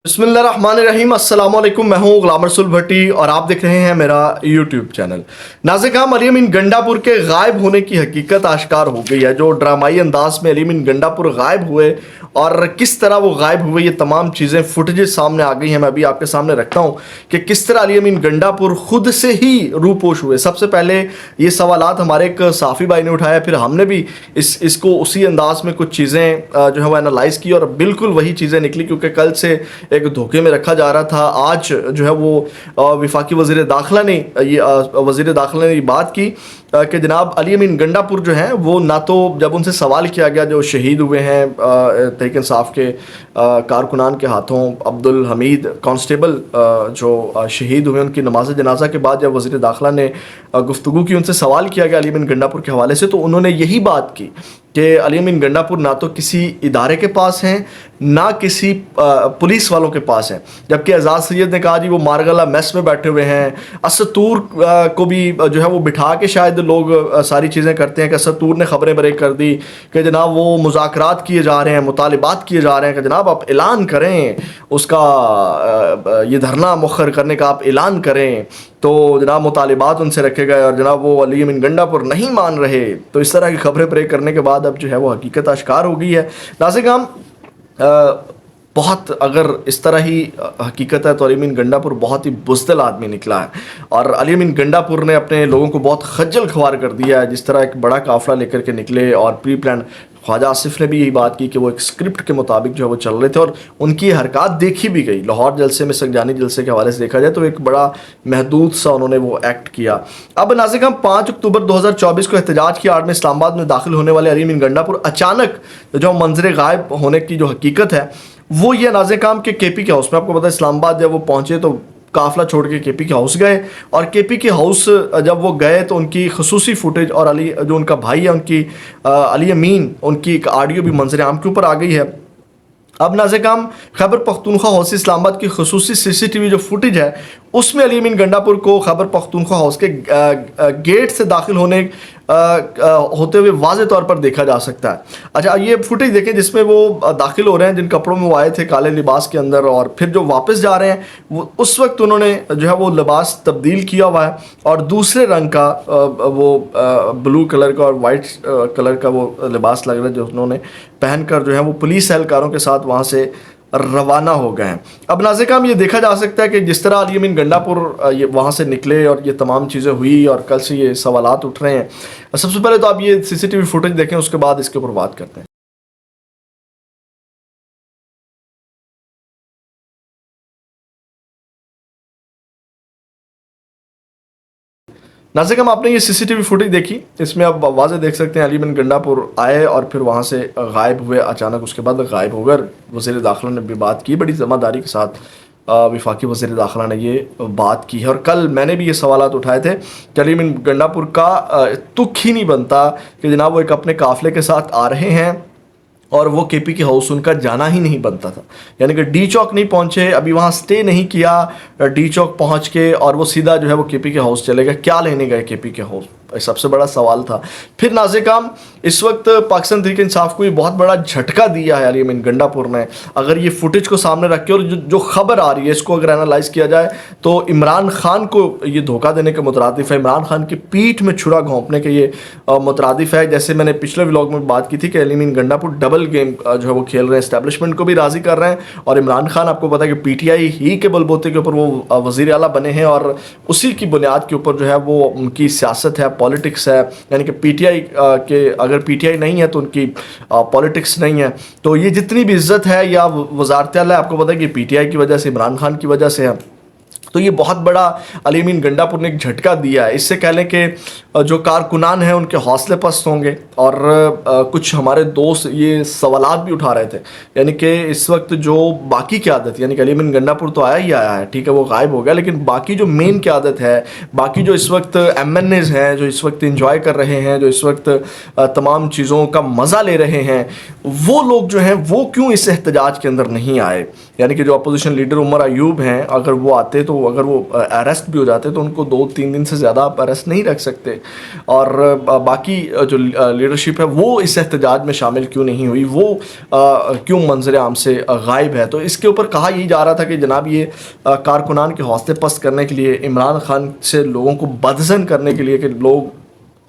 बिस्मिल्लाहिर्रहमानिर्रहीम। अस्सलाम वालेकुम। मैं हूं गुलाम रसूल भट्टी और आप देख रहे हैं मेरा यूट्यूब चैनल। नाज़िर अली अमीन गंडापुर के गायब होने की हकीकत आश्कार हो गई है। जो ड्रामाई अंदाज में अली अमीन गंडापुर गायब हुए और किस तरह वो गायब हुए, ये तमाम चीज़ें फुटेजेस सामने आ गई हैं। मैं अभी आपके सामने रखता हूं कि किस तरह अली अमीन गंडापुर खुद से ही रूपोश हुए। सबसे पहले ये सवालात हमारे एक साफ़ी भाई ने उठाया, फिर हमने भी इसको उसी अंदाज में कुछ चीज़ें जो है वो एनालाइज की और बिल्कुल वही चीज़ें निकली, क्योंकि कल से एक धोखे में रखा जा रहा था। आज जो है वो वफाकी वज़ीर दाखिला ने ये बात की कि जनाब अली अमीन गंडापुर जो हैं वो ना तो जब उनसे सवाल किया गया जो शहीद हुए हैं तहरीक इंसाफ के कारकुनान के हाथों, अब्दुल हमीद कांस्टेबल जो शहीद हुए, उनकी नमाज जनाजा के बाद जब वज़ीर दाखिला ने गुफ्तगू की, उनसे सवाल किया गया अली अमीन गंडापुर के हवाले से, तो उन्होंने यही बात की कि अली अमीन गंडापुर ना तो किसी इदारे के पास हैं ना किसी पुलिस वालों के पास हैं। जबकि एजाज सैयद ने कहा जी वो मारगला मेस में बैठे हुए हैं। असतूर को भी जो है वो बिठा के शायद लोग सारी चीज़ें करते हैं कि असतूर ने खबरें ब्रेक कर दी कि जनाब वो मुज़ाकरात किए जा रहे हैं, मुतालिबात किए जा रहे हैं कि जनाब आप ऐलान करें उसका, ये धरना मुखर करने का आप ऐलान करें। तो जनाब मुतालिबात उनसे रखे गए और जनाब वो अली अमीन गंडापुर नहीं मान रहे। तो इस तरह की खबरें ब्रेक करने के बाद अब जो है वो हकीकत आश्कार हो गई है। नाज़िर बहुत अगर इस तरह ही हकीकत है तो अली अमीन गंडापुर बहुत ही बुज़दिल आदमी निकला है और अली अमीन गंडापुर ने अपने लोगों को बहुत खज्जल ख्वार कर दिया है। जिस तरह एक बड़ा काफ़िला लेकर के निकले और प्री प्लान, ख्वाजा आसिफ ने भी यही बात की कि वो एक स्क्रिप्ट के मुताबिक जो है वो चल रहे थे और उनकी हरकत देखी भी गई। लाहौर जलसे में, संजानी जलसे के हवाले से देखा जाए तो एक बड़ा महदूद सा उन्होंने वो एक्ट किया। अब नाज़िर हम 5 अक्टूबर 2024 को एहतजाज की आड़ में इस्लामाबाद में दाखिल होने वाले अली अमीन गंडापुर अचानक जो मंजर गायब होने की जो हकीकत है वो ये नाज़िर काम के केपी के हाउस में, आपको पता है इस्लामाबाद जब वो पहुँचे तो काफ़िला छोड़ के केपी के हाउस गए और केपी के हाउस जब वो गए तो उनकी खसूसी फुटेज और अली जो उनका भाई है उनकी अली अमीन, उनकी एक ऑडियो भी मंजर आम के ऊपर आ गई है। अब नाज़िर काम खैबर पख्तूनख्वा हाउस इस्लामाबाद की खसूसी सीसीटीवी जो फुटेज है उसमें अली अमीन गंडापुर को खैबर पख्तूनख्वा हाउस के गेट से दाखिल होते हुए वाज़े तौर पर देखा जा सकता है। अच्छा, ये फुटेज देखें जिसमें वो दाखिल हो रहे हैं जिन कपड़ों में वो आए थे काले लिबास के अंदर, और फिर जो वापस जा रहे हैं वो उस वक्त उन्होंने जो है वो लिबास तब्दील किया हुआ है और दूसरे रंग का वो ब्लू कलर का और वाइट कलर का वो लिबास लग रहा है जो उन्होंने पहनकर जो है वो पुलिस एहलकारों के साथ वहाँ से रवाना हो गए हैं। अब नाज़िर काम ये देखा जा सकता है कि जिस तरह अली अमीन गंडापुर ये वहाँ से निकले और ये तमाम चीज़ें हुई और कल से ये सवालात उठ रहे हैं। सबसे पहले तो आप ये सीसीटीवी फुटेज देखें, उसके बाद इसके ऊपर बात करते हैं। नाज़िर हम आपने ये सीसीटीवी फुटेज देखी, इसमें आप वाज़े देख सकते हैं अली अमीन गंडापुर आए और फिर वहाँ से गायब हुए अचानक। उसके बाद गायब होकर वज़ीर दाखिला ने भी बात की, बड़ी ज़िम्मेदारी के साथ वफाकी वज़ीर दाखिला ने ये बात की है। और कल मैंने भी ये सवालात उठाए थे कि अली अमीन गंडापुर का तुक ही नहीं बनता कि जनाब वो एक अपने काफ़िले के साथ आ रहे हैं और वो केपी के हाउस उनका जाना ही नहीं बनता था। यानी कि डी चौक नहीं पहुँचे, अभी वहाँ स्टे नहीं किया, डी चौक पहुँच के और वो सीधा जो है वो केपी के हाउस चले गए। क्या लेने गए केपी के हाउस, सबसे बड़ा सवाल था। फिर नाज़िर काम इस वक्त पाकिस्तान तहरीक इंसाफ को ये बहुत बड़ा झटका दिया है अली अमीन गंडापुर ने। अगर ये फुटेज को सामने रख के और जो खबर आ रही है इसको अगर एनालाइज किया जाए तो इमरान खान को ये धोखा देने के मुतरादिफ है, इमरान खान की पीठ में छुरा घोंपने के ये मुतरादिफ है। जैसे मैंने पिछले व्लॉग में बात की थी कि अली अमीन गंडापुर डबल गेम जो है वो खेल रहे हैं, एस्टेब्लिशमेंट को भी राज़ी कर रहे हैं और इमरान खान आपको पता है कि पीटीआई ही के बलबूते के ऊपर वो वज़ीर आला बने हैं और उसी की बुनियाद के ऊपर जो है वो उनकी सियासत है, पॉलिटिक्स है। यानी कि पीटीआई के अगर पीटीआई नहीं है तो उनकी पॉलिटिक्स नहीं है। तो ये जितनी भी इज्जत है या वज़ारत आला है आपको पता है कि पीटीआई की वजह से, इमरान खान की वजह से है। तो ये बहुत बड़ा अली अमीन गंडापुर ने एक झटका दिया है। इससे कह लें कि जो कारकुनान हैं उनके हौसले पस्त होंगे और कुछ हमारे दोस्त ये सवालात भी उठा रहे थे। यानी कि इस वक्त जो बाकी क़यादत, यानी कि अली अमीन गंडापुर तो आया ही आया है, ठीक है वो गायब हो गया, लेकिन बाकी जो मेन क़यादत है, बाकी जो इस वक्त एमएनएज़ हैं जो इस वक्त इंजॉय कर रहे हैं, जो इस वक्त तमाम चीज़ों का मज़ा ले रहे हैं, वो लोग जो हैं वो क्यों इस एहतजाज के अंदर नहीं आए। यानी कि जो अपोजिशन लीडर उमर अयूब हैं, अगर वो आते तो اگر وہ اریسٹ بھی ہو جاتے تو ان کو 2-3 دن سے زیادہ آپ اریسٹ نہیں رکھ سکتے. اور باقی جو لیڈرشپ ہے وہ اس احتجاج میں شامل کیوں نہیں ہوئی, وہ کیوں منظر عام سے غائب ہے. تو اس کے اوپر کہا یہی جا رہا تھا کہ جناب یہ کارکنان کے حوصلے پست کرنے کے لیے, عمران خان سے لوگوں کو بدظن کرنے کے لیے کہ لوگ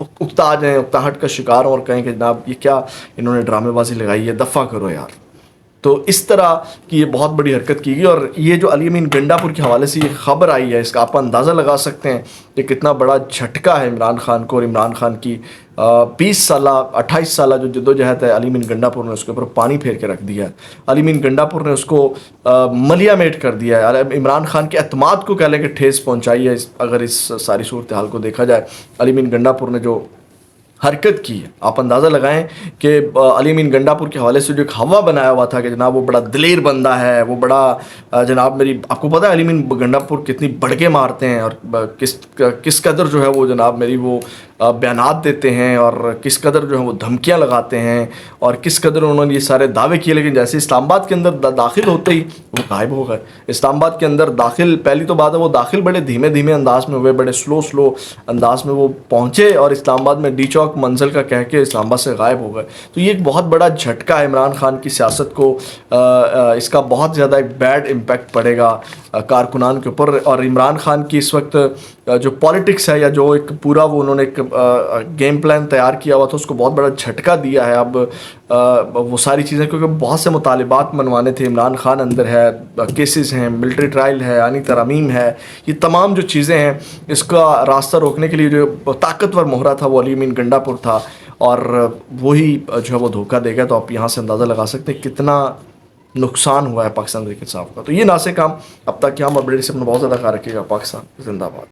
اکتا جائیں, اکتاہٹ کا شکار اور کہیں کہ جناب یہ کیا انہوں نے ڈرامے بازی لگائی ہے, دفع کرو یار. تو اس طرح کی یہ بہت بڑی حرکت کی گئی. اور یہ جو علی امین گنڈا پور کے حوالے سے یہ خبر آئی ہے, اس کا آپ اندازہ لگا سکتے ہیں کہ کتنا بڑا جھٹکا ہے عمران خان کو, اور عمران خان کی 28 سالہ جو جدوجہد ہے علی امین گنڈا پور نے اس کے اوپر پانی پھیر کے رکھ دیا ہے. علی امین گنڈا پور نے اس کو ملیا میٹ کر دیا ہے. عمران خان کے اعتماد کو کہہ لیں کہ ٹھیس پہنچائی ہے. اگر اس ساری صورتحال کو دیکھا جائے, علی امین گنڈا پور نے جو حرکت کی ہے, آپ اندازہ لگائیں کہ علی امین گنڈا پور کے حوالے سے جو ایک ہوا بنایا ہوا تھا کہ جناب وہ بڑا دلیر بندہ ہے, وہ بڑا جناب میری, آپ کو پتہ ہے علی امین گنڈا پور کتنی بڑکے مارتے ہیں اور کس قدر جو ہے وہ جناب میری وہ بیانات دیتے ہیں, اور کس قدر جو ہے وہ دھمکیاں لگاتے ہیں, اور کس قدر انہوں نے یہ سارے دعوے کیے. لیکن جیسے اسلام آباد کے اندر داخل ہوتے ہی وہ غائب ہو گئے. اسلام آباد کے اندر داخل, پہلی تو بات ہے وہ داخل بڑے دھیمے دھیمے انداز میں ہوئے, بڑے سلو انداز میں وہ پہنچے, اور اسلام آباد میں ڈی چوک منزل کا کہہ کے اسلام آباد سے غائب ہو گئے. تو یہ ایک بہت بڑا جھٹکا ہے عمران خان کی سیاست کو, اس کا بہت زیادہ ایک بیڈ امپیکٹ پڑے گا کارکنان کے اوپر. اور عمران خان کی اس وقت جو پالیٹکس ہے, یا جو ایک پورا وہ انہوں نے ایک گیم پلان تیار کیا ہوا تھا, اس کو بہت بڑا جھٹکا دیا ہے. اب وہ ساری چیزیں, کیونکہ بہت سے مطالبات منوانے تھے, عمران خان اندر ہے, کیسز ہیں, ملٹری ٹرائل ہے, آئینی ترامیم ہے, یہ تمام جو چیزیں ہیں اس کا راستہ روکنے کے لیے جو طاقتور مہرہ تھا وہ علی امین گنڈا پور تھا, اور وہی جو ہے وہ دھوکہ دے گا. تو آپ یہاں سے اندازہ لگا سکتے ہیں کتنا نقصان ہوا ہے پاکستان کرکٹ صاحب کا. تو یہ ناسے کام اب تک کہ ہم اپڈیٹ سے اپنا بہت زیادہ خیال رکھیے گا. پاکستان زندہ باد.